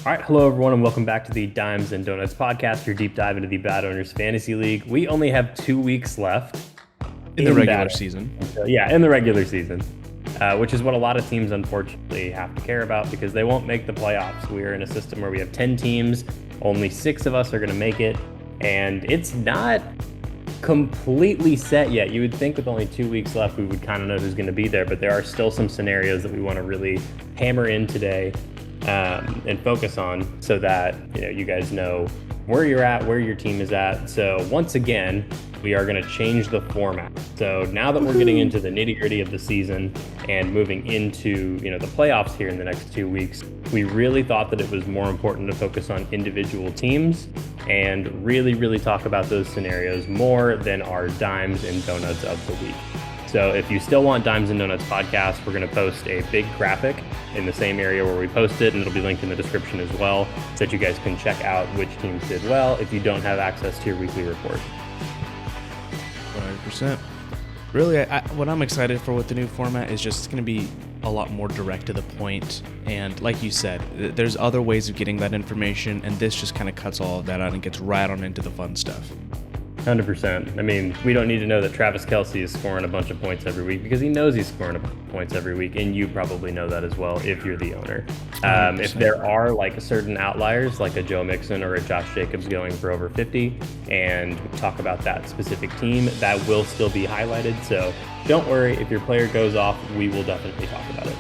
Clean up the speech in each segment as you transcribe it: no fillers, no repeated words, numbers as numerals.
All right, hello everyone, and welcome back to the Dimes and Donuts podcast, your deep dive into the Bad Owners Fantasy League. We only have 2 weeks left in the regular season. In the regular season, which is what a lot of teams unfortunately have to care about because they won't make the playoffs. We are in a system where we have 10 teams, only 6 of us are going to make it, and it's not completely set yet. You would think with only 2 weeks left, we would kind of know who's going to be there, but there are still some scenarios that we want to really hammer in today. And focus on so that you guys know where you're at, where your team is at. So once again, we are going to change the format. So now that we're getting into the nitty-gritty of the season and moving into the playoffs here in the next 2 weeks, we really thought that it was more important to focus on individual teams and really talk about those scenarios more than our dimes and donuts of the week. So if you still want Dimes and Donuts podcast, we're going to post a big graphic in the same area where we post it, and it'll be linked in the description as well, so that you guys can check out which teams did well if you don't have access to your weekly report. 100%. Really, what I'm excited for with the new format is just it's going to be a lot more direct to the point. And like you said, there's other ways of getting that information, and this just kind of cuts all of that out and gets right on into the fun stuff. 100%. I mean, we don't need to know that Travis Kelce is scoring a bunch of points every week because he knows he's scoring a bunch of points every week, and you probably know that as well if you're the owner. If there are like certain outliers, like a Joe Mixon or a Josh Jacobs going for over 50, and we talk about that specific team, that will still be highlighted. So don't worry, if your player goes off, we will definitely talk about it.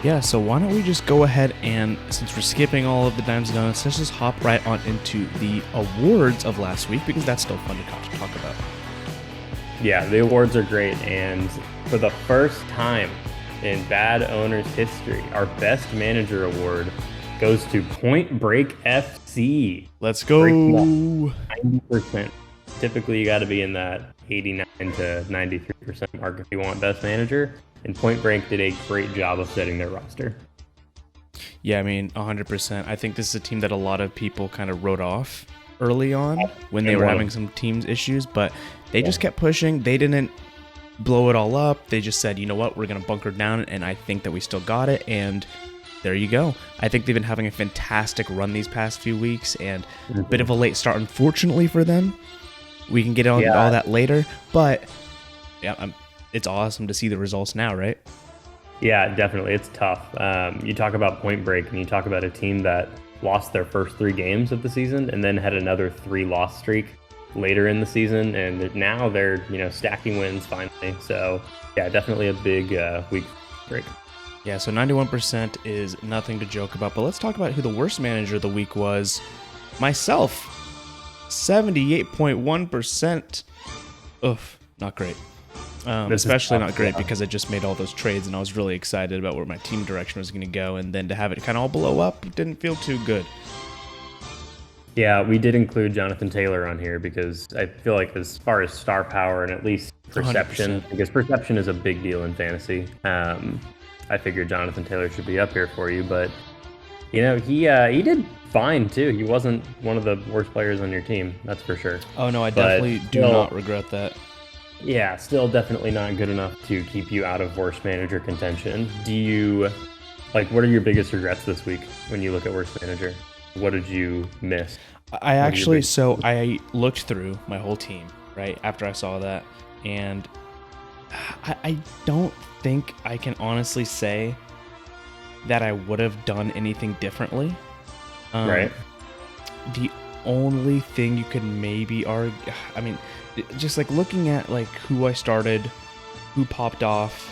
Yeah, so why don't we just go ahead and, since we're skipping all of the Dimes and Donuts, let's just hop right on into the awards of last week, because that's still fun to talk about. Yeah, the awards are great, and for the first time in Bad Owners history, our Best Manager award goes to Point Break FC. Let's go! 90%. Typically, you got to be in that 89 to 93% mark if you want Best Manager. And Point Break did a great job of setting their roster. Yeah, I mean, 100%. I think this is a team that a lot of people kind of wrote off early on when they were having some teams issues, but they just kept pushing. They didn't blow it all up. They just said, you know what, we're going to bunker down, and I think that we still got it, and there you go. I think they've been having a fantastic run these past few weeks, and a bit of a late start, unfortunately, for them. We can get on all that later, but yeah, it's awesome to see the results now, right? Yeah, definitely. It's tough. You talk about Point Break, and you talk about a team that lost their first 3 games of the season and then had another 3-loss streak later in the season, and now they're stacking wins finally. So yeah, definitely a big week break. Yeah, so 91% is nothing to joke about, but let's talk about who the worst manager of the week was. Myself, 78.1%. Oof, not great. Especially not great because I just made all those trades and I was really excited about where my team direction was going to go, and then to have it kind of all blow up didn't feel too good. Yeah, we did include Jonathan Taylor on here because I feel like as far as star power and at least perception, 100%. Because perception is a big deal in fantasy. I figured Jonathan Taylor should be up here for you, but he did fine too. He wasn't one of the worst players on your team, that's for sure. Oh no, I definitely do not regret that. Yeah, still definitely not good enough to keep you out of worst manager contention. What are your biggest regrets this week when you look at worst manager? What did you miss? I looked through my whole team, right, after I saw that, and I don't think I can honestly say that I would have done anything differently. Right. The only thing you could maybe argue, I mean, just like looking at like who I started, who popped off,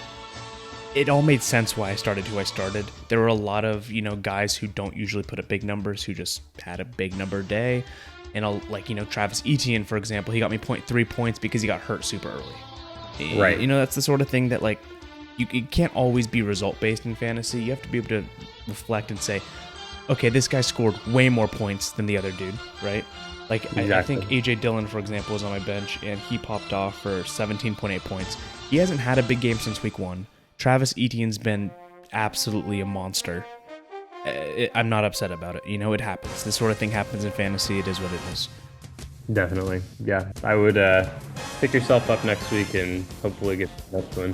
it all made sense why I started who I started. There were a lot of, guys who don't usually put up big numbers who just had a big number day. And Travis Etienne, for example, he got me 0.3 points because he got hurt super early. Right. That's the sort of thing that like you can't always be result based in fantasy. You have to be able to reflect and say, okay, this guy scored way more points than the other dude, right? Like, exactly. I think A.J. Dillon, for example, was on my bench, and he popped off for 17.8 points. He hasn't had a big game since week 1. Travis Etienne's been absolutely a monster. I'm not upset about it. It happens. This sort of thing happens in fantasy. It is what it is. Definitely. Yeah. I would pick yourself up next week and hopefully get the next win.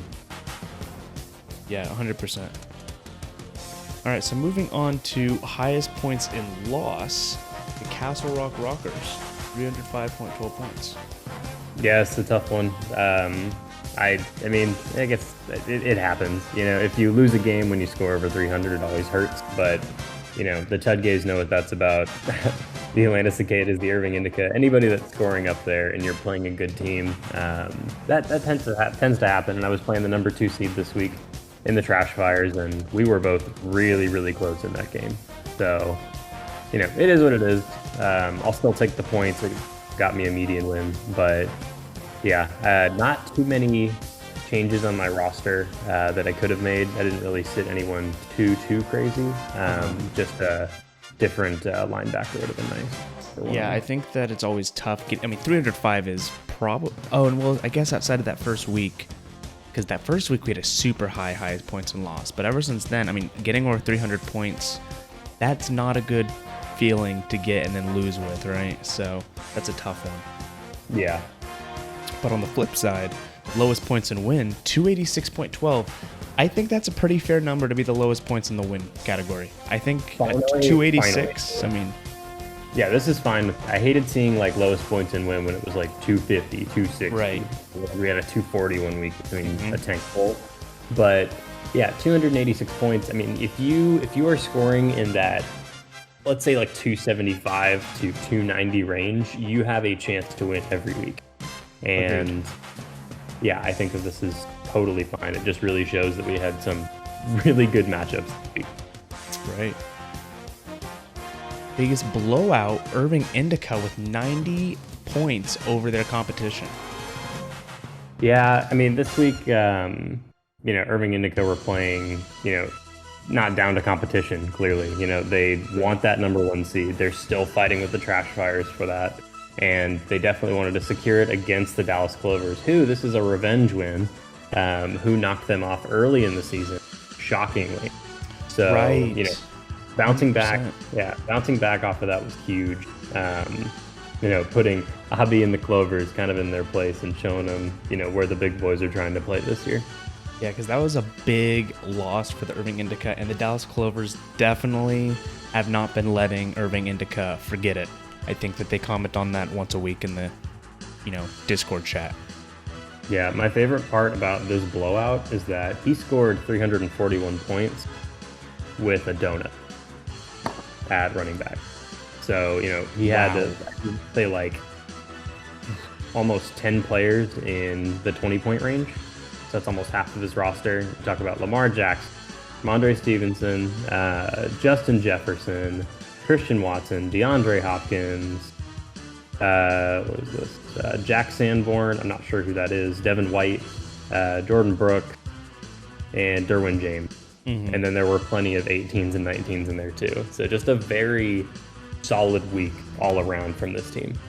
Yeah, 100%. All right, so moving on to highest points in loss, the Castle Rock Rockers, 305.12 points. Yeah, it's a tough one. I mean, I guess it happens. You know, if you lose a game when you score over 300, it always hurts. But, you know, the Tudgays know what that's about. The Atlanta Cicadas, the Irving Indica, anybody that's scoring up there and you're playing a good team, that tends to happen. And I was playing the number 2 seed this week in the Trash Fires, and we were both really, really close in that game. So, you know, it is what it is. I'll still take the points. It got me a median win, but yeah, not too many changes on my roster that I could have made. I didn't really sit anyone too crazy. Just a different linebacker would have been nice. Yeah, I think that it's always tough. I mean, 305 is probably... Oh, and well, I guess outside of that first week, because that first week we had a super high points and loss. But ever since then, I mean, getting over 300 points, that's not a good feeling to get and then lose with, right? So that's a tough one. Yeah. But on the flip side, lowest points and win, 286.12. I think that's a pretty fair number to be the lowest points in the win category. I think Finally, 286, I mean... Yeah, this is fine. I hated seeing like lowest points in win when it was like 250, 260. Right. We had a 240 1 week between a tank full. But yeah, 286 points. I mean, if you are scoring in that, let's say like 275 to 290 range, you have a chance to win every week. And yeah, I think that this is totally fine. It just really shows that we had some really good matchups this week. Right. Biggest blowout, Irving Indica with 90 points over their competition. Yeah, I mean, this week, you know, Irving Indica were playing, you know, not down to competition, clearly. You know, they want that number 1 seed. They're still fighting with the Trash Fires for that. And they definitely wanted to secure it against the Dallas Clovers, who, this is a revenge win, who knocked them off early in the season, shockingly. So, you know, bouncing back off of that was huge. You know, putting Abby and the Clovers kind of in their place and showing them, you know, where the big boys are trying to play this year. Yeah, because that was a big loss for the Irving Indica, and the Dallas Clovers definitely have not been letting Irving Indica forget it. I think that they comment on that once a week in the, you know, Discord chat. Yeah, my favorite part about this blowout is that he scored 341 points with a donut at running back. So, you know, he had to say like almost 10 players in the 20-point range. So that's almost half of his roster. You talk about Lamar Jackson, Mondre Stevenson, Justin Jefferson, Christian Watson, DeAndre Hopkins, what is this? Jack Sanborn, I'm not sure who that is, Devin White, Jordan Brooke, and Derwin James. And then there were plenty of 18s and 19s in there too. So just a very solid week all around from this team.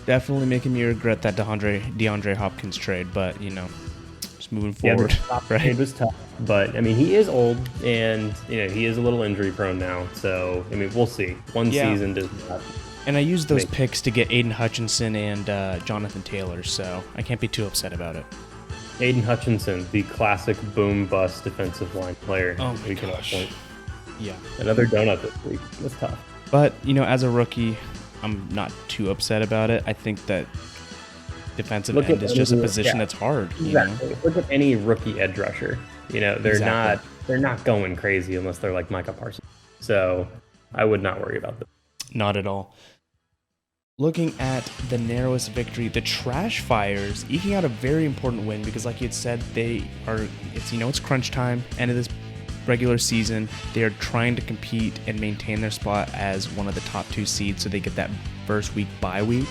Definitely making me regret that DeAndre Hopkins trade, but, you know, just moving forward. Yeah, the trade was tough. But, I mean, he is old, and, you know, he is a little injury prone now. So, I mean, we'll see. One season does not. And I used those picks to get Aiden Hutchinson and Jonathan Taylor, so I can't be too upset about it. Aiden Hutchinson, the classic boom-bust defensive line player. Oh, my gosh. Yeah. Another donut this week. That's tough. But, you know, as a rookie, I'm not too upset about it. I think that defensive end is just a position that's hard. Exactly. You know? Look at any rookie edge rusher. You know, they're not going crazy unless they're like Micah Parsons. So I would not worry about them. Not at all. Looking at the narrowest victory, the Trash Fires eking out a very important win because, like you had said, it's crunch time, end of this regular season. They are trying to compete and maintain their spot as one of the top 2 seeds, so they get that first week bye week,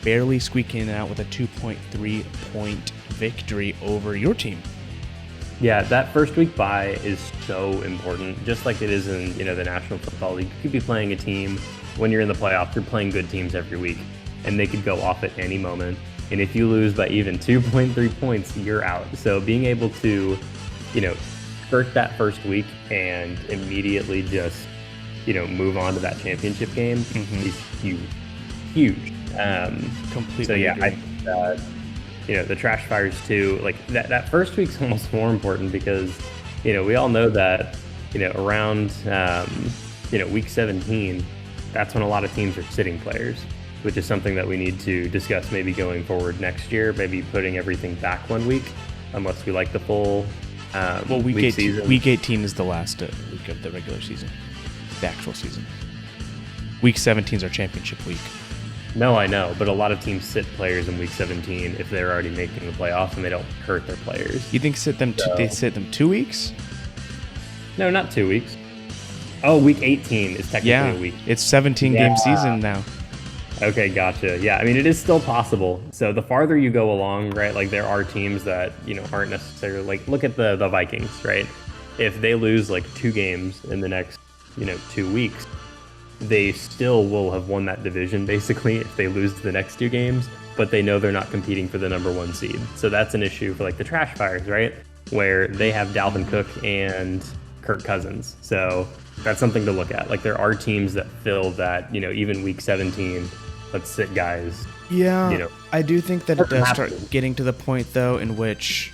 barely squeaking it out with a 2.3 point victory over your team. Yeah, that first week bye is so important, just like it is in, you know, the National Football League. You could be playing a team when you're in the playoffs. You're playing good teams every week, and they could go off at any moment. And if you lose by even 2.3 points, you're out. So being able to, you know, skirt that first week and immediately just, you know, move on to that championship game is huge. Completely. So yeah, I think you know, the Trash Fires too, like that first week's almost more important because, you know, we all know that around week 17, that's when a lot of teams are sitting players, which is something that we need to discuss maybe going forward next year, maybe putting everything back 1 week, unless we like the full week season. Week 18 is the last week of the regular season, the actual season. Week 17 is our championship week. No, I know, but a lot of teams sit players in week 17 if they're already making the playoff and they don't hurt their players. You think they sit them 2 weeks? No, not 2 weeks. Oh, week 18 is technically a week. It's 17-game season now. Okay, gotcha. Yeah, I mean, it is still possible. So the farther you go along, right, like there are teams that, aren't necessarily, like, look at the Vikings, right? If they lose like 2 games in the next, 2 weeks, they still will have won that division, basically, if they lose the next 2 games, but they know they're not competing for the number 1 seed. So that's an issue for like the Trash Fires, right? Where they have Dalvin Cook and Kirk Cousins. So that's something to look at. Like there are teams that fill that, even week 17, let's sit guys. Yeah, I do think that it does start getting to the point, though, in which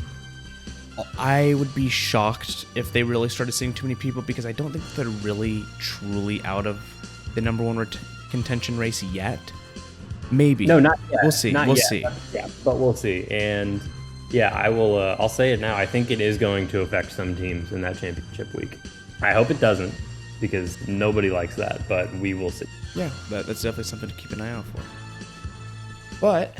I would be shocked if they really started seeing too many people, because I don't think they're really, truly out of the number 1 contention race yet. Maybe. No, not yet. We'll see. Not we'll yet. see. Yeah, but we'll see. And yeah, I will. I'll say it now. I think it is going to affect some teams in that championship week. I hope it doesn't, because nobody likes that, but we will see. Yeah, that's definitely something to keep an eye out for. But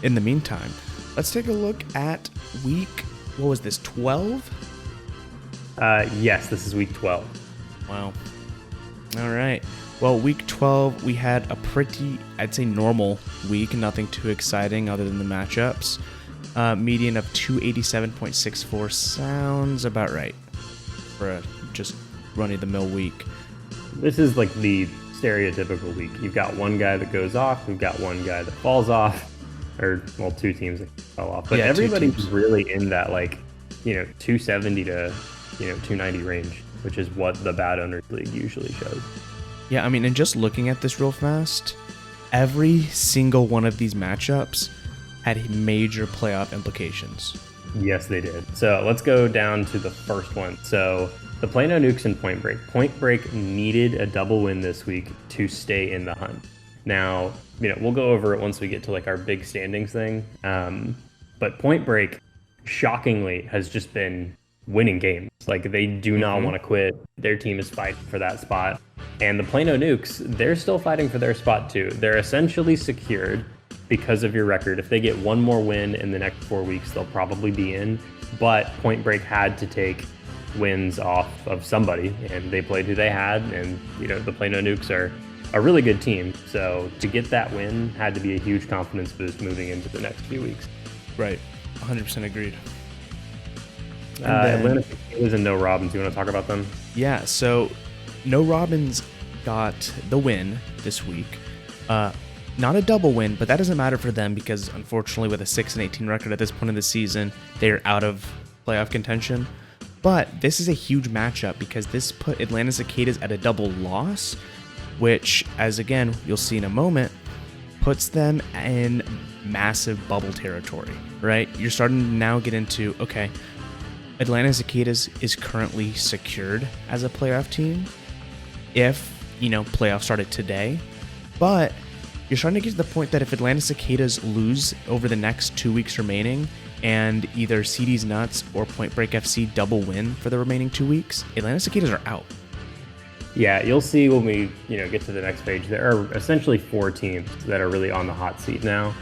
in the meantime, let's take a look at week, what was this, 12? Yes, this is week 12. Wow. All right. Well, week 12, we had a pretty, I'd say, normal week. Nothing too exciting other than the matchups. Median of 287.64 sounds about right for a just run-of-the-mill week. This is like the stereotypical week. You've got one guy that goes off. We've got one guy that falls off. Or, well, 2 teams that fell off. But yeah, everybody's really in that, 270 to, 290 range, which is what the BAAD Owners League usually shows. Yeah, I mean, and just looking at this real fast, every single one of these matchups had major playoff implications. Yes, they did. So let's go down to the first one. So the Plano Nukes and Point Break. Point Break needed a double win this week to stay in the hunt. Now, we'll go over it once we get to our big standings thing. But Point Break, shockingly, has just been winning games. They do not want to quit. Their team is fighting for that spot. And the Plano Nukes, they're still fighting for their spot too. They're essentially secured because of your record. If they get one more win in the next 4 weeks, they'll probably be in. But Point Break had to take wins off of somebody, and they played who they had. And, the Plano Nukes are a really good team. So to get that win had to be a huge confidence boost moving into the next few weeks. Right. 100% agreed. Atlanta Cicadas and No Robins. You want to talk about them? Yeah, so No Robins got the win this week. Not a double win, but that doesn't matter for them because, unfortunately, with a 6-18 record at this point in the season, they're out of playoff contention. But this is a huge matchup because this put Atlanta Cicadas at a double loss, which, as again, you'll see in a moment, puts them in massive bubble territory, right? You're starting to now get into, okay, Atlanta Cicadas is currently secured as a playoff team if, playoffs started today. But you're starting to get to the point that if Atlanta Cicadas lose over the next 2 weeks remaining and either CD's Nuts or Point Break FC double win for the remaining 2 weeks, Atlanta Cicadas are out. Yeah, you'll see when we get to the next page. There are essentially 4 teams that are really on the hot seat now.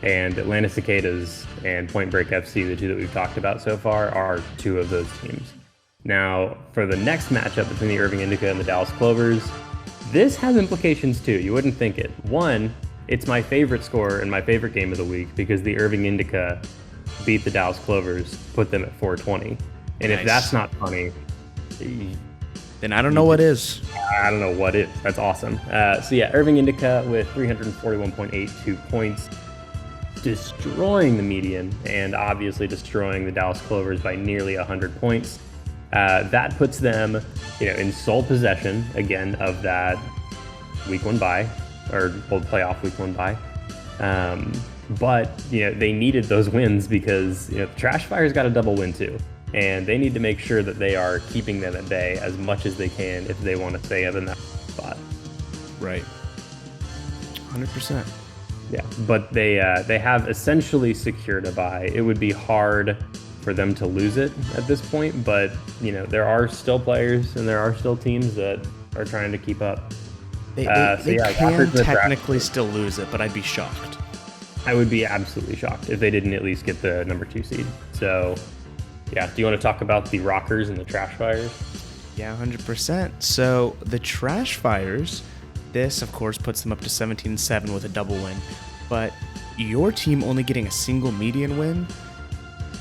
And Atlanta Cicadas and Point Break FC, the 2 that we've talked about so far, are 2 of those teams. Now, for the next matchup between the Irving Indica and the Dallas Clovers, this has implications too. You wouldn't think it. One, it's my favorite score and my favorite game of the week because the Irving Indica beat the Dallas Clovers, put them at 420. And nice. If that's not funny, then I don't know what is. I don't know what is. That's awesome. So yeah, Irving Indica with 341.82 points, destroying the median and obviously destroying the Dallas Clovers by nearly 100 points. That puts them, in sole possession again of that week 1 bye, or playoff week 1 bye. But they needed those wins because the Trash Fires got a double win too, and they need to make sure that they are keeping them at bay as much as they can if they want to stay up in that spot. Right. 100%. Yeah, but they have essentially secured a bye. It would be hard for them to lose it at this point, but there are still players and there are still teams that are trying to keep up. They can technically still lose it, but I'd be shocked. I would be absolutely shocked if they didn't at least get the number 2 seed. So, yeah, do you want to talk about the Rockers and the Trash Fires? Yeah, 100%. So the Trash Fires, this of course puts them up to 17-7 with a double win, but your team only getting a single median win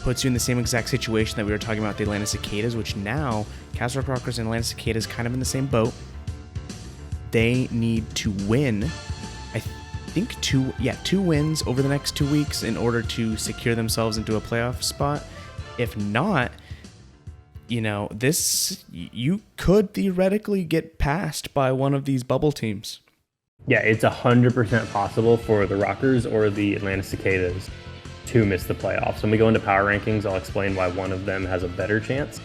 puts you in the same exact situation that we were talking about the Atlanta Cicadas, which now Castle Rock Rockers and Atlanta Cicadas kind of in the same boat. They need to win, I think two wins over the next 2 weeks in order to secure themselves into a playoff spot. If not, you could theoretically get passed by one of these bubble teams. Yeah, it's 100% possible for the Rockers or the Atlanta Cicadas to miss the playoffs. When we go into power rankings, I'll explain why one of them has a better chance.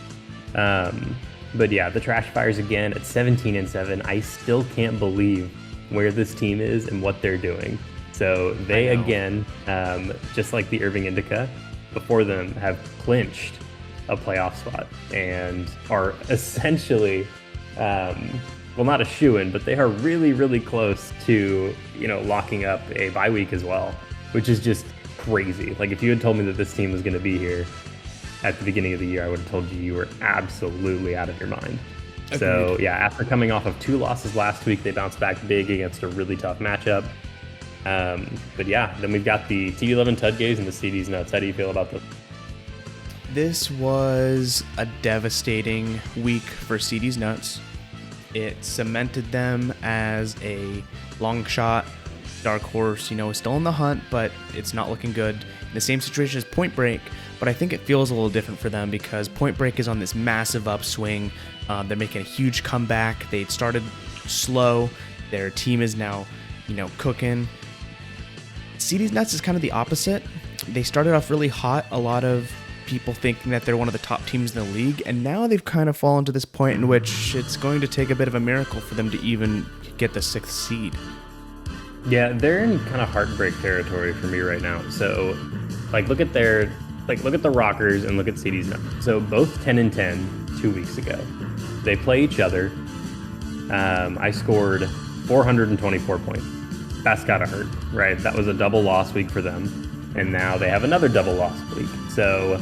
But yeah, the Trash Fires again at 17-7. I still can't believe where this team is and what they're doing. So they again, just like the Irving Indica, before them have clinched a playoff spot and are essentially, not a shoo-in, but they are really, really close to locking up a bye week as well, which is just crazy. Like if you had told me that this team was going to be here at the beginning of the year, I would have told you were absolutely out of your mind. Agreed. So yeah, after coming off of 2 losses last week, they bounced back big against a really tough matchup. But yeah, then we've got the T11 Tudgays and the CD's Nuts. How do you feel about this? This was a devastating week for CD's Nuts. It cemented them as a long shot dark horse, still in the hunt, but it's not looking good. In the same situation as Point Break, but I think it feels a little different for them because Point Break is on this massive upswing. They're making a huge comeback. They started slow. Their team is now, cooking. CD's Nuts is kind of the opposite. They started off really hot. A lot of people thinking that they're one of the top teams in the league, and now they've kind of fallen to this point in which it's going to take a bit of a miracle for them to even get the 6th seed. Yeah, they're in kind of heartbreak territory for me right now. So, look at the Rockers and look at CD's Nuts. So both 10-10 2 weeks ago. They play each other. I scored 424 points. That's gotta hurt, right? That was a double loss week for them, and now they have another double loss week. So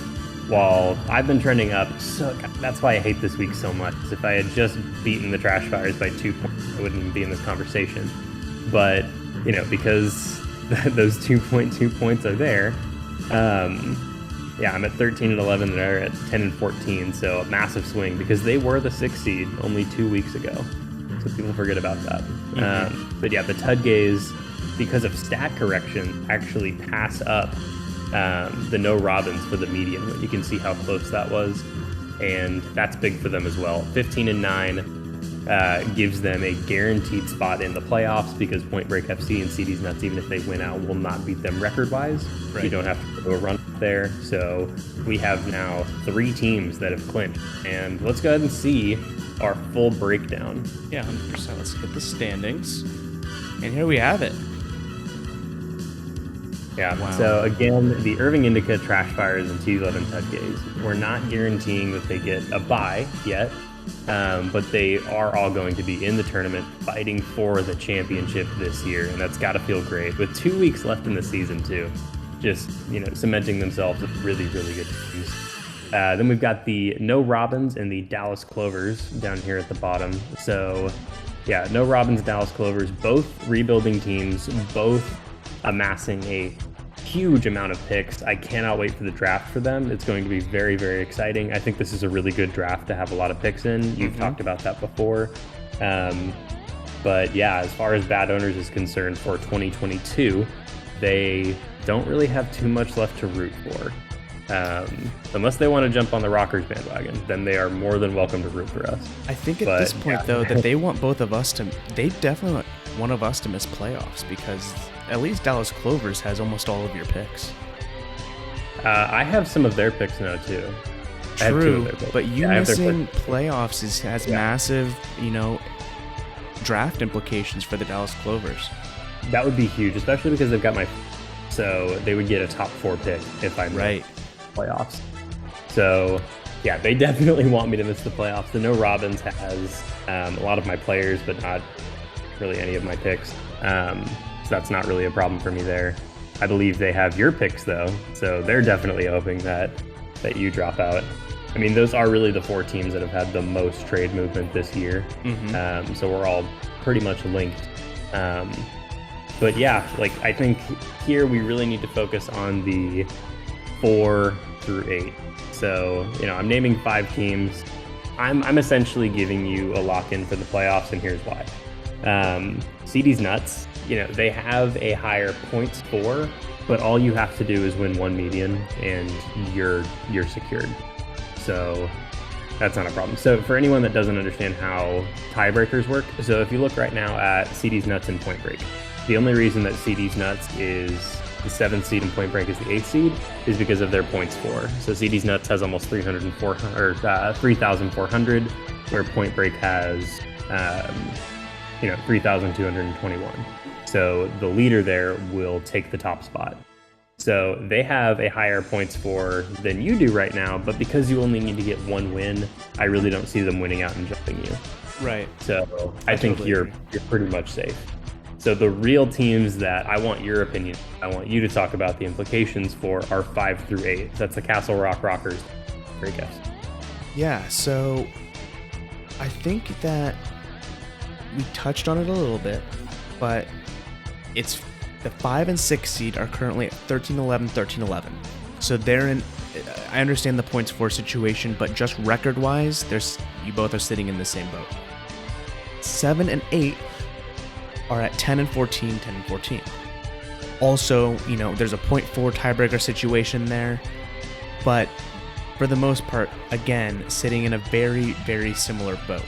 while I've been trending up, that's why I hate this week so much. If I had just beaten the Trash Fires by 2 points, I wouldn't even be in this conversation. But because those 2.2 points are there, I'm at 13-11. They're at 10-14, so a massive swing because they were the 6th seed only 2 weeks ago. So people forget about that. Mm-hmm. But yeah, the Tudgays, because of stat correction, actually pass up the No Robins for the median. You can see how close that was, and that's big for them as well. 15-9. Gives them a guaranteed spot in the playoffs because Point Break FC and CD's Nuts, even if they win out, will not beat them record-wise. Right. You don't have to go a run there. So we have now 3 teams that have clinched. And let's go ahead and see our full breakdown. Yeah, 100%. Let's get the standings. And here we have it. Yeah, wow. So again, the Irving Indica, Trash Fires, and T11 Tudgays, we're not guaranteeing that they get a bye yet. But they are all going to be in the tournament fighting for the championship this year, and that's got to feel great. With 2 weeks left in the season, too, just cementing themselves with really, really good teams. Then we've got the No Robins and the Dallas Clovers down here at the bottom. So, yeah, No Robins, Dallas Clovers, both rebuilding teams, both amassing a huge amount of picks. I cannot wait for the draft for them. It's going to be very, very exciting. I think this is a really good draft to have a lot of picks in. You've talked about that before. But yeah, as far as BAAD owners is concerned for 2022, they don't really have too much left to root for. Unless they want to jump on the Rockers bandwagon, then they are more than welcome to root for us. I think at this point, though, that they want both of us to, they definitely want one of us to miss playoffs because at least Dallas Clovers has almost all of your picks. I have some of their picks now, too. I have two of True, their picks. but you Yeah, I have their missing first. playoffs has Yeah. massive, draft implications for the Dallas Clovers. That would be huge, especially because they've got my. So they would get a top 4 pick if I made playoffs. So yeah, they definitely want me to miss the playoffs. The No Robbins has a lot of my players, but not really any of my picks. So that's not really a problem for me there. I believe they have your picks though, so they're definitely hoping that you drop out. I mean, those are really the 4 teams that have had the most trade movement this year. So we're all pretty much linked. But yeah, like I think here we really need to focus on the 4 through 8. So, I'm naming 5 teams. I'm essentially giving you a lock-in for the playoffs, and here's why. CD's nuts. They have a higher points for, but all you have to do is win 1 median, and you're secured. So that's not a problem. So for anyone that doesn't understand how tiebreakers work, so if you look right now at CD's nuts and Point Break, the only reason that CD's nuts is the 7th seed and Point Break is the 8th seed is because of their points for. So CD's nuts has almost 3,400, where Point Break has 3,221. So the leader there will take the top spot. So they have a higher points for than you do right now, but because you only need to get 1 win, I really don't see them winning out and jumping you. Right. So I think totally you're agree. pretty much safe. So the real teams that I want your opinion, I want you to talk about the implications for are 5 through 8. That's the Castle Rock Rockers. Great guess. Yeah, so I think that we touched on it a little bit, but it's the 5 and 6 seed are currently at 13-11, 13-11. So they're in. I understand the points for situation, but just record-wise, you both are sitting in the same boat. 7 and 8 are at 10 and 14, 10 and 14. Also, there's a 0.4 tiebreaker situation there, but for the most part, again, sitting in a very, very similar boat.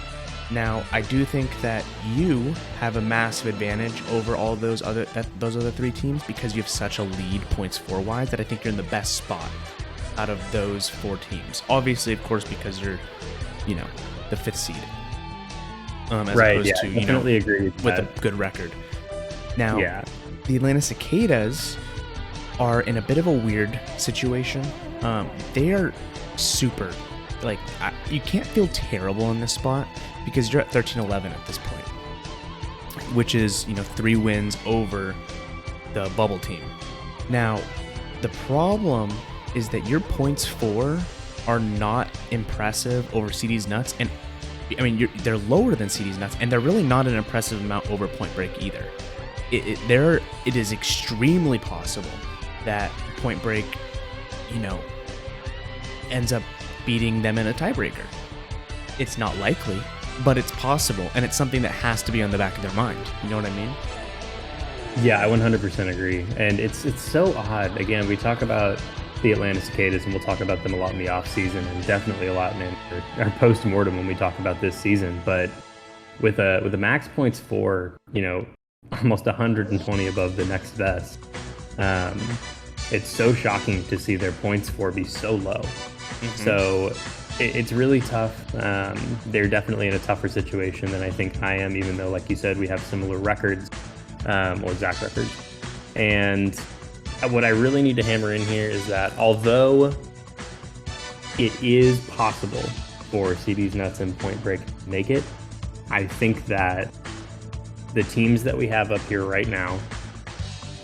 Now, I do think that you have a massive advantage over all those other 3 teams because you have such a lead points for wise that I think you're in the best spot out of those 4 teams. Obviously, of course, because you're, the 5th seed. As Right, opposed yeah, to, definitely agree with a good record. Now, Yeah. the Atlanta Cicadas are in a bit of a weird situation. They are super, you can't feel terrible in this spot because you're at 13-11 at this point, which is, 3 wins over the bubble team. Now, the problem is that your points for are not impressive over CD's nuts, and I mean, they're lower than CD's nuts, and they're really not an impressive amount over Point Break either. It is extremely possible that Point Break, ends up beating them in a tiebreaker. It's not likely, but it's possible, and it's something that has to be on the back of their mind. You know what I mean? Yeah, I 100% agree. And it's so odd. Again, we talk about the Atlanta Cicadas, and we'll talk about them a lot in the offseason, and definitely a lot in our post-mortem when we talk about this season. But with a max points for, almost 120 above the next best, it's so shocking to see their points for be so low. So it's really tough. They're definitely in a tougher situation than I think I am, even though, like you said, we have similar records, or exact records. And what I really need to hammer in here is that although it is possible for CD's nuts and Point Break to make it, I think that the teams that we have up here right now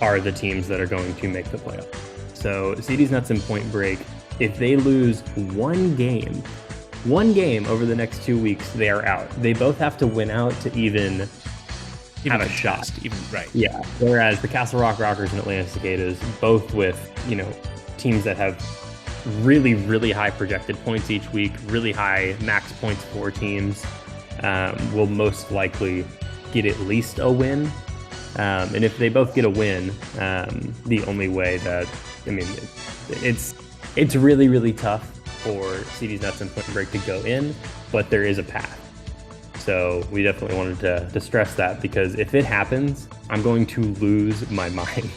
are the teams that are going to make the playoffs. So CD's nuts and Point Break, if they lose one game over the next 2 weeks, they are out. They both have to win out to even have a shot. Right. Yeah. Whereas the Castle Rock Rockers and Atlanta Cicadas, both with, teams that have really, really high projected points each week, really high max points for teams, will most likely get at least a win. And if they both get a win, the only way that, it's really, really tough for CD's Nuts and Point Break to go in, but there is a path. So we definitely wanted to stress that, because if it happens, I'm going to lose my mind.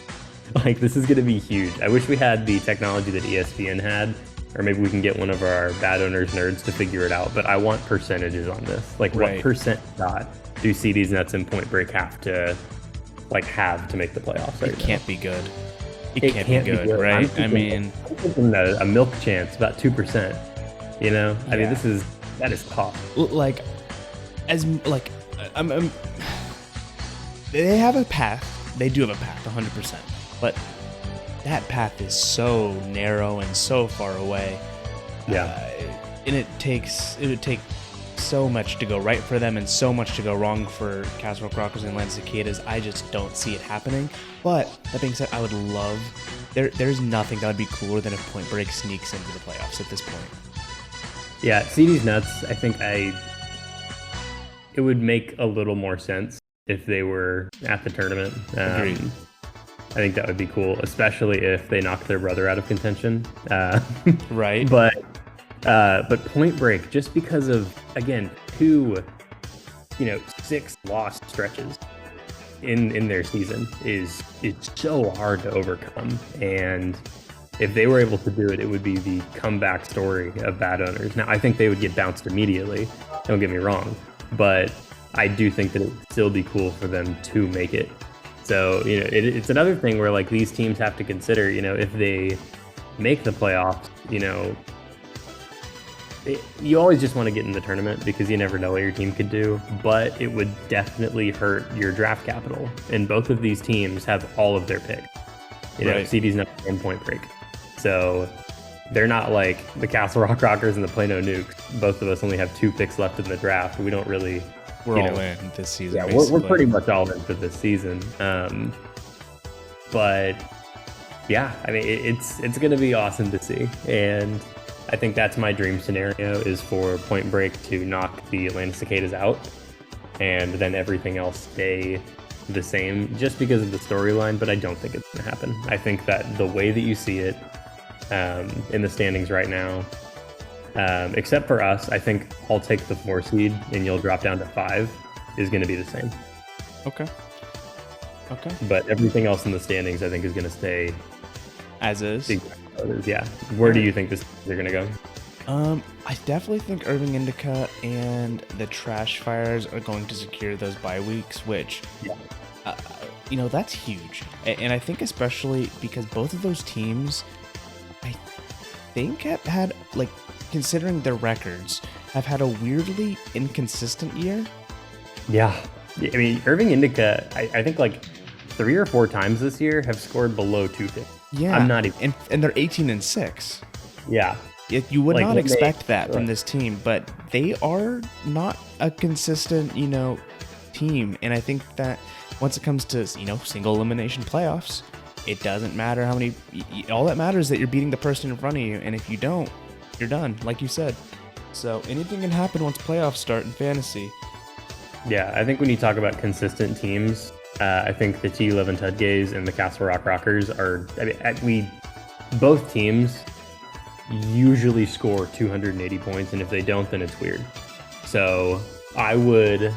This is going to be huge. I wish we had the technology that ESPN had, or maybe we can get one of our bad owners nerds to figure it out. But I want percentages on this. Like, what percent shot do CD's Nuts and Point Break have to make the playoffs? It can't be good. It can't be good, right? I'm thinking a milk chance, about 2%. You know, I mean, that is tough. Like, they have a path. They do have a path, 100%. But that path is so narrow and so far away. Yeah. And it would take so much to go right for them and so much to go wrong for Castle Rock Rockers and Atlanta Cicadas. I just don't see it happening. But that being said, I would love. There's nothing that would be cooler than if Point Break sneaks into the playoffs at this point. Yeah, CD's Nuts. I think it would make a little more sense if they were at the tournament. Agreed. I think that would be cool, especially if they knock their brother out of contention. Right. But Point Break, just because of, again, 6 lost stretches in their season is so hard to overcome. And if they were able to do it, it would be the comeback story of bad owners. Now, I think they would get bounced immediately. Don't get me wrong, but I do think that it would still be cool for them to make it. So, it's another thing where, like, these teams have to consider, if they make the playoffs, you always just want to get in the tournament because you never know what your team could do, but it would definitely hurt your draft capital. And both of these teams have all of their picks. CD's not in Point Break. So they're not like the Castle Rock Rockers and the Plano Nukes. Both of us only have 2 picks left in the draft. We don't really... We're all in this season. Yeah, we're pretty much all in for this season. But yeah, I mean, it's going to be awesome to see. And I think that's my dream scenario, is for Point Break to knock the Atlanta Cicadas out and then everything else stay the same just because of the storyline. But I don't think it's going to happen. I think that the way that you see it in the standings right now, except for us, I think I'll take the 4 seed and you'll drop down to 5 is going to be the same. Okay. But everything else in the standings, I think, is going to stay as is. Yeah. Where do you think they're going to go? I definitely think Irving Indica and the Trash Fires are going to secure those bye weeks, which, that's huge. And I think especially because both of those teams, I think have had, like, considering their records, have had a weirdly inconsistent year. Yeah. I mean, Irving Indica, I think like 3 or 4 times this year have scored below 250. Yeah. I'm not even... And they're 18-6. Yeah. You would not expect that from this team, but they are not a consistent, team. And I think that once it comes to, single elimination playoffs, it doesn't matter how many... All that matters is that you're beating the person in front of you, and if you don't, you're done, like you said. So anything can happen once playoffs start in fantasy. Yeah, I think when you talk about consistent teams, I think the T11 Tudgays and the Castle Rock Rockers are... both teams usually score 280 points, and if they don't, then it's weird. So I would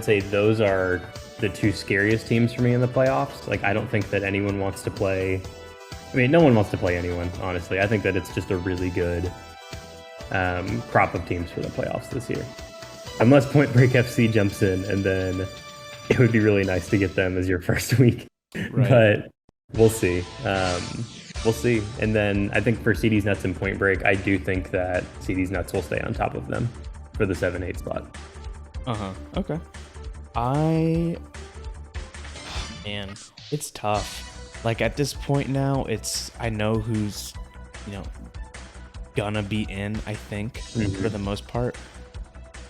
say those are the 2 scariest teams for me in the playoffs. Like, I don't think that anyone wants to play... no one wants to play anyone, honestly. I think that it's just a really good crop of teams for the playoffs this year. Unless Point Break FC jumps in, and then it would be really nice to get them as your first week. Right. But we'll see. We'll see. And then I think for CD's Nuts and Point Break, I do think that CD's Nuts will stay on top of them for the 7-8 spot. Okay. Man, it's tough. Like, at this point now, I know who's, gonna be in, I think, for the most part.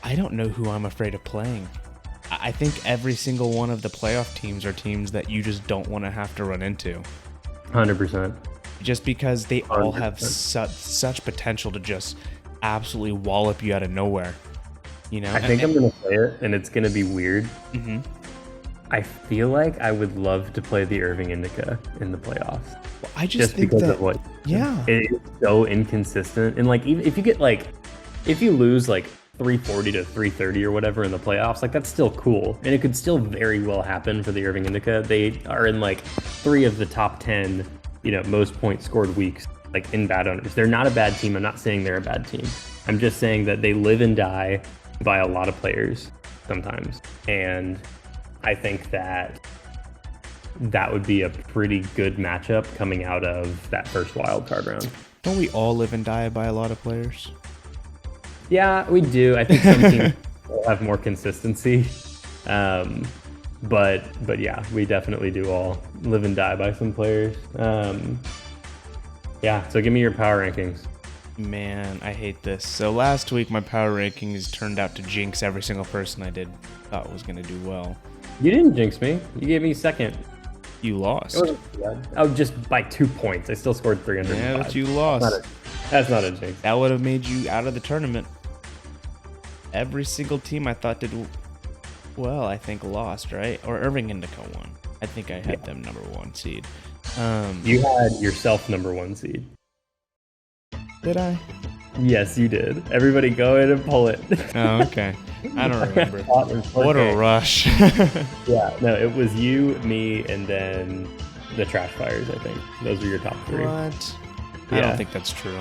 I don't know who I'm afraid of playing. I think every single one of the playoff teams are teams that you just don't want to have to run into. 100%. Just because they all have such potential to just absolutely wallop you out of nowhere. I think I'm going to play it, and it's going to be weird. Mm-hmm. I feel like I would love to play the Irving Indica in the playoffs. Well, I just think because that, of what... Yeah. It's so inconsistent. And, like, even if you get, like... If you lose, like, 340 to 330 or whatever in the playoffs, like, that's still cool. And it could still very well happen for the Irving Indica. They are in, like, 3 of the top 10, most points scored weeks like in bad owners. They're not a bad team. I'm not saying they're a bad team. I'm just saying that they live and die by a lot of players sometimes. And I think that would be a pretty good matchup coming out of that first wild card round. Don't we all live and die by a lot of players? Yeah, we do. I think some teams will have more consistency. But yeah, we definitely do all live and die by some players. Yeah, so give me your power rankings. Man, I hate this. So last week, my power rankings turned out to jinx every single person I thought was going to do well. You didn't jinx me. You gave me second. You lost. Oh, just by 2 points. I still scored 305. Yeah, but you lost. That's not a jinx. That would have made you out of the tournament. Every single team I thought did well, I think lost, right? Or Irving Indica won. I think I had them number 1 seed. You had yourself number 1 seed. Did I? Yes, you did. Everybody go ahead and pull it. Oh, okay. I don't remember. What a rush. Yeah, no, it was you, me, and then the Trash Fires, I think. Those were your top 3. What? Yeah. I don't think that's true.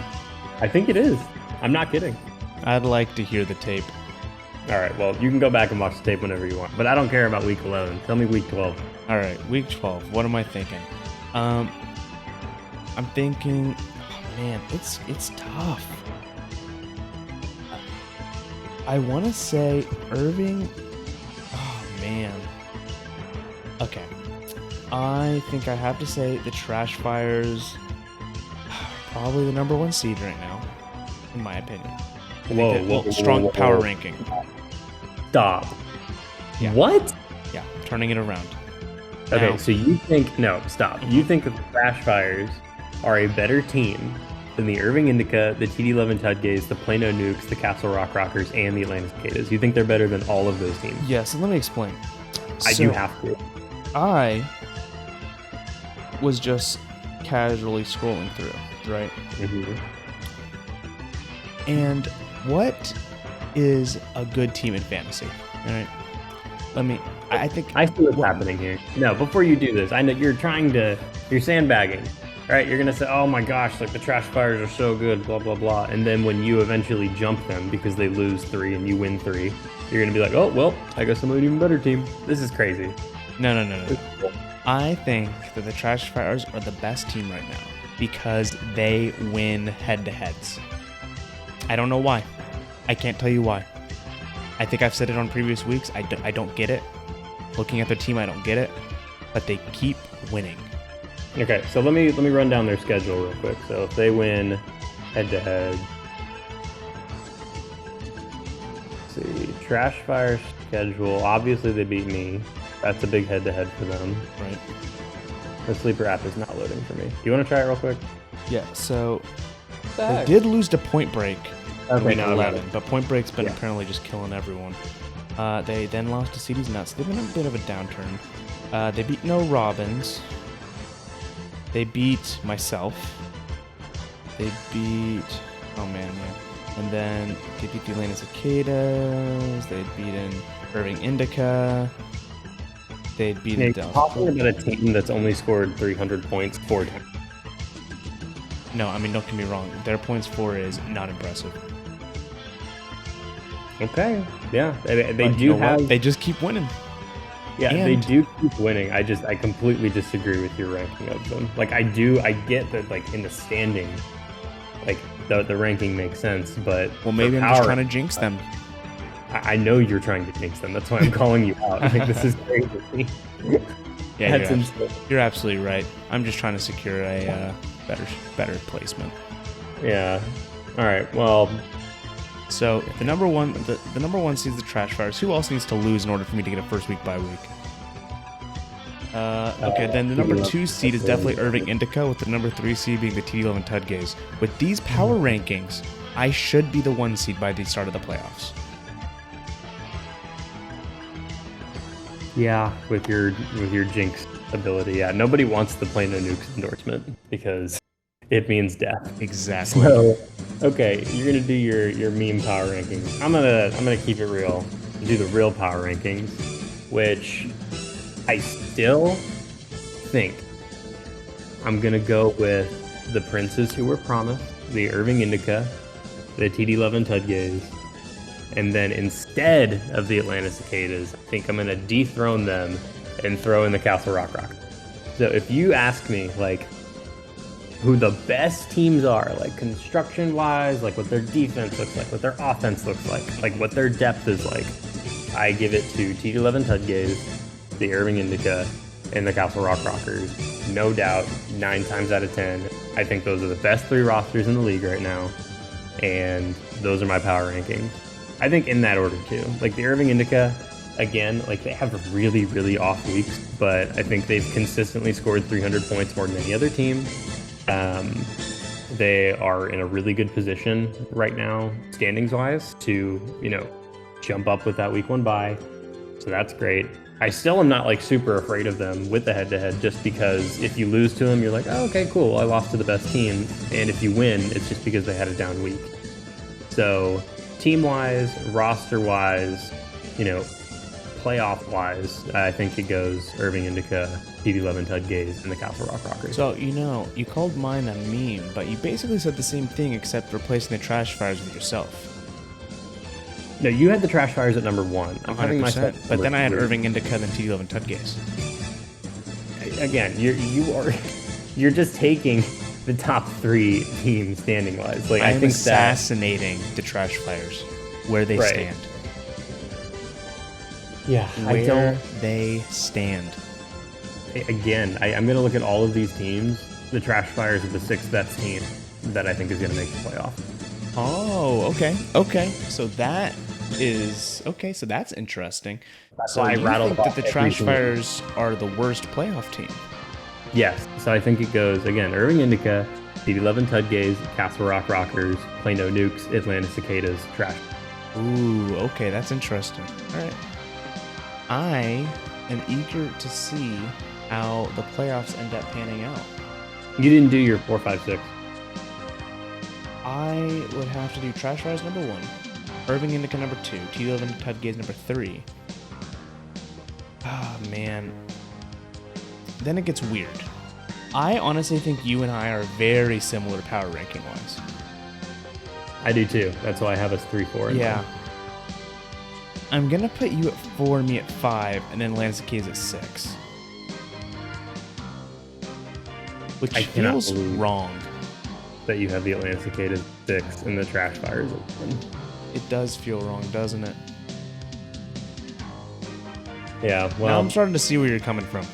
I think it is. I'm not kidding. I'd like to hear the tape. All right, well, you can go back and watch the tape whenever you want, but I don't care about week 11. Tell me week 12. All right, week 12. What am I thinking? I'm thinking, oh man, it's tough. I want to say Irving. Oh man. Okay. I think I have to say the Trash Fires, probably the number 1 seed right now, in my opinion. Strong power ranking. Stop. Yeah. What? Yeah, turning it around. Okay, Now, so you think, no, stop. You think that the Trash Fires are a better team than the Irving Indica, the TD11 Tudgays, the Plano Nukes, the Castle Rock Rockers, and the Atlanta Cicadas? You think they're better than all of those teams? yeah, so let me explain. You have to. I was just casually scrolling through, right? Mm-hmm. And what is a good team in fantasy? All right. I think I see what's happening here. No, before you do this, I know you're sandbagging, right? You're going to say, oh my gosh, like the Trash Fires are so good, blah, blah, blah. And then when you eventually jump them because they lose 3 and you win 3, you're going to be like, oh, well, I guess I'm an even better team. This is crazy. No. I think that the Trash Fires are the best team right now because they win head-to-heads. I don't know why. I can't tell you why. I think I've said it on previous weeks. I don't get it. Looking at their team, I don't get it. But they keep winning. Okay, so let me run down their schedule real quick. So if they win head-to-head, let's see, Trash Fire schedule. Obviously, they beat me. That's a big head-to-head for them. Right. The sleeper app is not loading for me. Do you want to try it real quick? Yeah, so they did lose to Point Break in week 11, but Point Break's been apparently just killing everyone. They then lost to CD's Nuts. They've been in a bit of a downturn. They beat No Robins. They beat myself. They beat... Oh, man, yeah. And then they beat the Atlanta Cicadas. They'd beaten Irving Indica. They'd beaten You're Dallas. talking about a team that's only scored 300 points 4 times. No, I mean, don't get me wrong. Their points for is not impressive. Okay. Yeah. They But do you know have... what? They just keep winning. Yeah, And- they do keep winning. I completely disagree with your ranking of them. Like, I get that, like, in the standing, like, the ranking makes sense, but... Well, maybe I'm just trying to jinx them. I know you're trying to jinx them. That's why I'm calling you out. Like, this is crazy. Yeah, That's insane. you're absolutely right. I'm just trying to secure a better placement. Yeah. All right. Well, So the number one seed is the Trash Fires. Who else needs to lose in order for me to get a first week bye week? Okay, then the number 2 seed is definitely Irving Indica, with the number 3 seed being the TD11 Tudgays. With these power rankings, I should be the 1 seed by the start of the playoffs. yeah, with your jinx ability, yeah. Nobody wants the Plano Nukes endorsement because it means death. Exactly. So, okay, you're gonna do your meme power rankings. I'm gonna keep it real. Do the real power rankings, which I still think I'm gonna go with the princes who were promised, the Irving Indica, the TD Love and Tudgays, and then instead of the Atlanta Cicadas, I think I'm going to dethrone them and throw in the Castle Rock Rock. So if you ask me, like, who the best teams are, like construction-wise, like what their defense looks like, what their offense looks like what their depth is like, I give it to TD Love and Tudgays, the Irving Indica, and the Castle Rock Rockers. No doubt, 9 times out of 10. I think those are the best 3 rosters in the league right now, and those are my power rankings. I think in that order too. Like the Irving Indica, again, like they have really, really off weeks, but I think they've consistently scored 300 points more than any other team. They are in a really good position right now, standings-wise, to, jump up with that week 1 bye. So that's great. I still am not like super afraid of them with the head-to-head, just because if you lose to them, you're like, oh, okay, cool, I lost to the best team. And if you win, it's just because they had a down week. So team-wise, roster-wise, playoff-wise, I think it goes Irving Indica, TD Love and Tudgays, and the Castle Rock Rockers. So, you called mine a meme, but you basically said the same thing except replacing the Trash Fires with yourself. No, you had the Trash Fires at number 1. I'm 100%. having myself. But then I had Irving Indica, then TD Love and Tudgays. Again, you're just taking the top 3 teams standing wise. Like I think assassinating the Trash Fires where they stand. Yeah, where they stand. Again, I'm going to look at all of these teams. The Trash Fires are the 6th best team that I think is going to make the playoff. Oh, okay. So that's interesting. That's so why I rattled think that the Trash Fires are the worst playoff team? Yes. So I think it goes, again, Irving Indica, TD Love and Tudgays, Castle Rock Rockers, Plano Nukes, Atlanta Cicadas, Trash. Ooh, okay, that's interesting. All right. I am eager to see how the playoffs end up panning out. You didn't do your 4, 5, 6. I would have to do Trash Fires number 1, Irving Indica number 2, TD Love and Tudgays number 3. Oh, man. Then it gets weird. I honestly think you and I are very similar power ranking-wise. I do too. That's why I have us 3, 4. Yeah. I'm going to put you at 4, me at 5, and then Atlanta Cicadas at 6. Which feels wrong. That you have the Atlanta Cicadas 6 and the Trash Fires at 1. It does feel wrong, doesn't it? Yeah, well... Now I'm starting to see where you're coming from.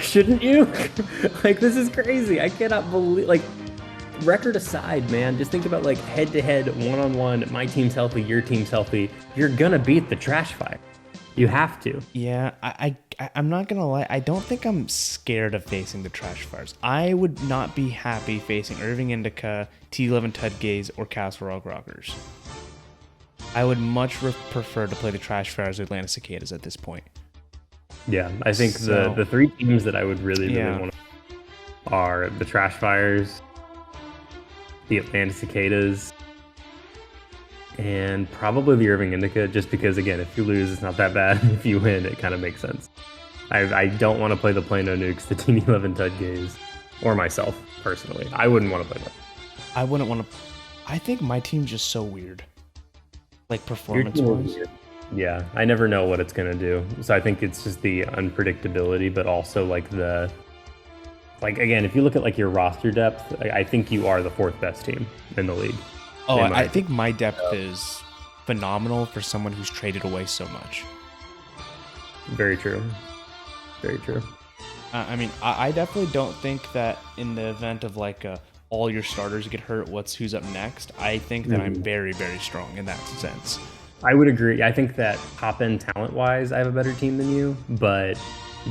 Shouldn't you? Like, this is crazy. I cannot believe... Like, record aside, man, just think about, like, head-to-head, one-on-one, my team's healthy, your team's healthy. You're gonna beat the Trash Fire. You have to. Yeah, I'm not gonna lie. I don't think I'm scared of facing the Trash Fires. I would not be happy facing Irving Indica, TD Love and Tudgays, or Castle Rock Rockers. I would much prefer to play the Trash Fires or Atlanta Cicadas at this point. Yeah, I think the 3 teams that I would really want to are the Trash Fires, the Atlanta Cicadas, and probably the Irving Indica, just because, again, if you lose, it's not that bad. If you win, it kind of makes sense. I don't want to play the Plano Nukes, the TD Love and Tudgays, or myself, personally. I wouldn't want to play that. I wouldn't want to... I think my team's just so weird. Like, performance-wise. Yeah, I never know what it's going to do. So I think it's just the unpredictability, but also, like, the... Like, again, if you look at, like, your roster depth, I think you are the 4th best team in the league. Oh, I think my depth is phenomenal for someone who's traded away so much. Very true. Very true. I mean, I definitely don't think that in the event of like all your starters get hurt, who's up next, I think that I'm very, very strong in that sense. I would agree. I think that top-end talent-wise, I have a better team than you, but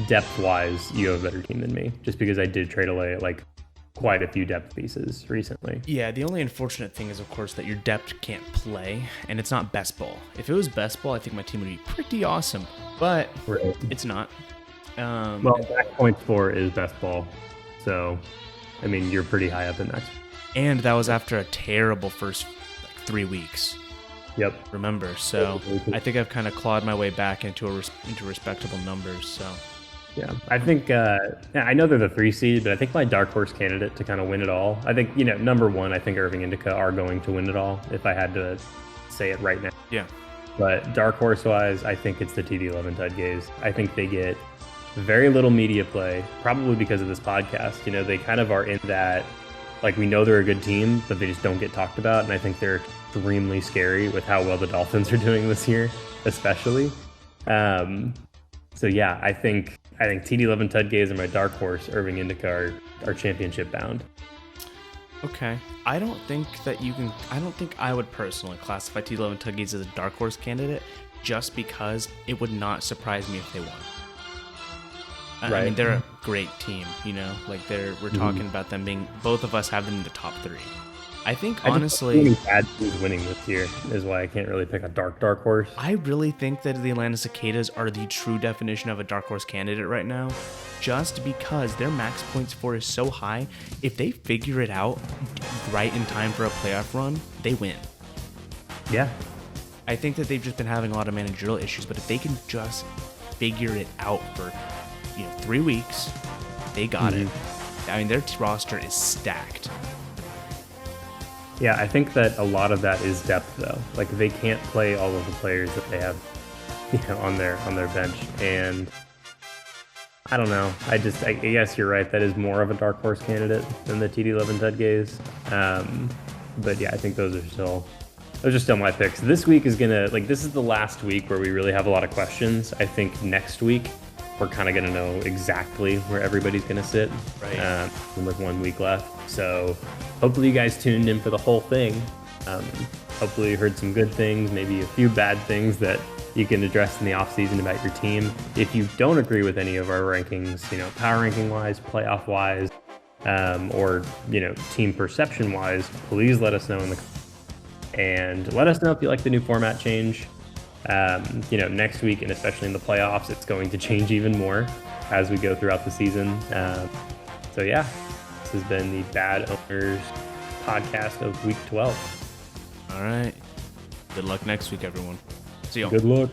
depth-wise, you have a better team than me, just because I did trade away like quite a few depth pieces recently. Yeah, the only unfortunate thing is, of course, that your depth can't play, and it's not best ball. If it was best ball, I think my team would be pretty awesome, but it's not. Well, max points for is best ball, so I mean you're pretty high up in that. And that was after a terrible first 3 weeks. Yep. Remember, so I think I've kind of clawed my way back into respectable numbers. So Yeah, I think I know they're the 3 seed, but I think my dark horse candidate to kind of win it all. I think number one, I think Irving Indica are going to win it all. If I had to say it right now, Yeah. but dark horse wise, I think it's the TD11 Tudgays. I think they get very little media play, probably because of this podcast. They kind of are in that, like, we know they're a good team, but they just don't get talked about, and I think they're extremely scary with how well the Dolphins are doing this year, especially. So yeah, I think TD11 Tudgays and my dark horse Irving Indica are championship bound. Okay. I don't think I would personally classify TD11 Tudgays as a dark horse candidate, just because it would not surprise me if they won. Right. I mean, they're a great team, like we're talking about them being, both of us have them in the top 3. I think honestly, BAAD teams winning this year is why I can't really pick a dark horse. I really think that the Atlanta Cicadas are the true definition of a dark horse candidate right now, just because their max points for is so high. If they figure it out right in time for a playoff run, they win. Yeah. I think that they've just been having a lot of managerial issues, but if they can just figure it out for 3 weeks, they got it. I mean, their roster is stacked. Yeah, I think that a lot of that is depth, though. Like, they can't play all of the players that they have, on their bench, and I don't know. I guess you're right. That is more of a dark horse candidate than the TD11 Tudgays. But yeah, I think those are still my picks. This week is this is the last week where we really have a lot of questions. I think next week we're kind of going to know exactly where everybody's going to sit. Right. With 1 week left. So hopefully you guys tuned in for the whole thing. Hopefully you heard some good things, maybe a few bad things that you can address in the offseason about your team. If you don't agree with any of our rankings, power ranking wise, playoff wise, or team perception wise, please let us know in the comments. And let us know if you like the new format change. Next week, and especially in the playoffs, it's going to change even more as we go throughout the season. So yeah, this has been the Bad Owners podcast of week 12. All right. Good luck next week, everyone. See y'all. Good luck.